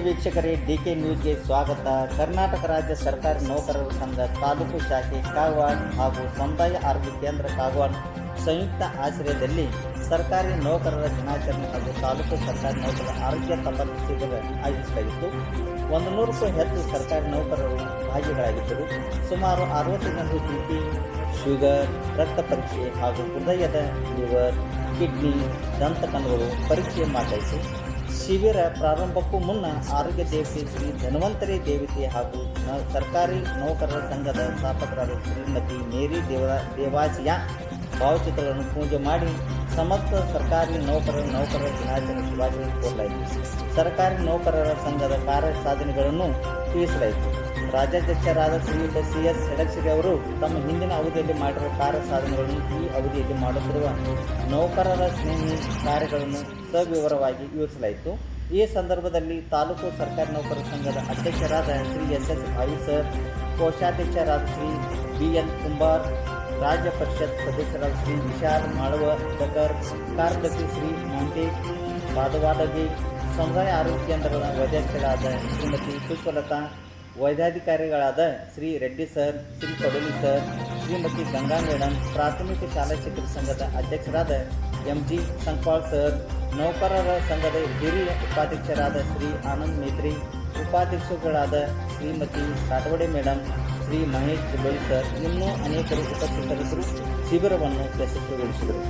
ವೀಕ್ಷಕರೇ, ಡಿಕೆ ನ್ಯೂಸ್ಗೆ ಸ್ವಾಗತ. ಕರ್ನಾಟಕ ರಾಜ್ಯ ಸರ್ಕಾರಿ ನೌಕರರ ಸಂಘ ತಾಲೂಕು ಶಾಖೆ ಕಾಗವಾಡ ಹಾಗೂ ಸಮುದಾಯ ಆರೋಗ್ಯ ಕೇಂದ್ರ ಕಾಗವಾಡ ಸಂಯುಕ್ತ ಆಶ್ರಯದಲ್ಲಿ ಸರ್ಕಾರಿ ನೌಕರರ ದಿನಾಚರಣೆ ಹಾಗೂ ತಾಲೂಕು ಸರ್ಕಾರಿ ನೌಕರರ ಆರೋಗ್ಯ ತಪಾಸಣೆ ಶಿಬಿರ ಆಯೋಜಿಸಲಾಗಿತ್ತು. 100ಕ್ಕೂ ಹೆಚ್ಚು ಸರ್ಕಾರಿ ನೌಕರರು ಭಾಗಿಗಳಾಗಿದ್ದರು. ಸುಮಾರು 60 ಮಂದಿ ಬಿಪಿ, ಶುಗರ್, ರಕ್ತ ಪರೀಕ್ಷೆ ಹಾಗೂ ಹೃದಯದ, ಲಿವರ್, ಕಿಡ್ನಿ, ದಂತಕಣಗಳು ಪರೀಕ್ಷೆ ಮಾಡಲಾಯಿತು. ಶಿಬಿರ ಪ್ರಾರಂಭಕ್ಕೂ ಮುನ್ನ ಆರೋಗ್ಯ ದೇವತೆ ಶ್ರೀ ಧನ್ವಂತರಿ ದೇವತೆ ಹಾಗೂ ಸರ್ಕಾರಿ ನೌಕರರ ಸಂಘದ ಸ್ಥಾಪಕರಾದ ಶ್ರೀಮತಿ ಮೇರಿ ದೇವಾಸಿಯ ಭಾವಚಿತ್ರಗಳನ್ನು ಪೂಜೆ ಮಾಡಿ ಸಮಸ್ತ ಸರ್ಕಾರಿ ನೌಕರರ ದಿನಾಚರಣೆ ಶುಭಾಶಯ ಕೋರಲಾಯಿತು. ಸರ್ಕಾರಿ ನೌಕರರ ಸಂಘದ ಕಾರ್ಯ ಸಾಧನೆಗಳನ್ನು ತಿಳಿಸಲಾಯಿತು. ರಾಜ್ಯಾಧ್ಯಕ್ಷರಾದ ಶ್ರೀಯುತ CS ಹೆಡಕ್ಷಿಗೆ ಅವರು ತಮ್ಮ ಹಿಂದಿನ ಅವಧಿಯಲ್ಲಿ ಮಾಡಿರುವ ಕಾರ್ಯ ಸಾಧನೆಗಳನ್ನು ಈ ಅವಧಿಯಲ್ಲಿ ಮಾಡುತ್ತಿರುವ ನೌಕರರ ಸ್ನೇಹಿ ಕಾರ್ಯಗಳನ್ನು ಸವಿವರವಾಗಿ ವಿವರಿಸಲಾಯಿತು. ಈ ಸಂದರ್ಭದಲ್ಲಿ ತಾಲೂಕು ಸರ್ಕಾರಿ ನೌಕರರ ಸಂಘದ ಅಧ್ಯಕ್ಷರಾದ ಶ್ರೀ SS ಭಾವಿ ಸರ್, ಕೋಶಾಧ್ಯಕ್ಷರಾದ ಶ್ರೀ BN ಕುಂಬಾರ್, ರಾಜ್ಯ ಪರಿಷತ್ ಸದಸ್ಯರಾದ ಶ್ರೀ ವಿಶಾಲ್ ಮಾಳವದಕರ್, ಕಾರ್ಯದರ್ಶಿ ಶ್ರೀ ಮೌಂಟೇಶ್ ಬಾದವಾಡಗಿ, ಸಮುದಾಯ ಆರೋಗ್ಯ ಕೇಂದ್ರದ ವೈದ್ಯಾಧಿಕಾರಿಗಳಾದ ಶ್ರೀಮತಿ ಪುಷ್ಪಲತಾ, ವೈದ್ಯಾಧಿಕಾರಿಗಳಾದ ಶ್ರೀ ರೆಡ್ಡಿ ಸರ್, ಶ್ರೀ ಕೊಡಲಿ ಸರ್, ಶ್ರೀಮತಿ ಗಂಗಾ ಮೇಡಮ್, ಪ್ರಾಥಮಿಕ ಶಾಲಾ ಶಿಕ್ಷಕರ ಸಂಘದ ಅಧ್ಯಕ್ಷರಾದ MG ಸಂಕ್ವಾಳ್ ಸರ್, ನೌಕರರ ಸಂಘದ ಹಿರಿಯ ಉಪಾಧ್ಯಕ್ಷರಾದ ಶ್ರೀ ಆನಂದ್ ಮೇತ್ರಿ, ಉಪಾಧ್ಯಕ್ಷರುಗಳಾದ ಶ್ರೀಮತಿ ಕಾಟವಡೆ ಮೇಡಮ್, ಶ್ರೀ ಮಹೇಶ್ ಜಿಂಬೋಳಿ ಸರ್, ಇನ್ನೂ ಅನೇಕರು ಉಪಸ್ಥಿತರಿದ್ದರು. ಶಿಬಿರವನ್ನು ಯಶಸ್ವಿಗೊಳಿಸಿದರು.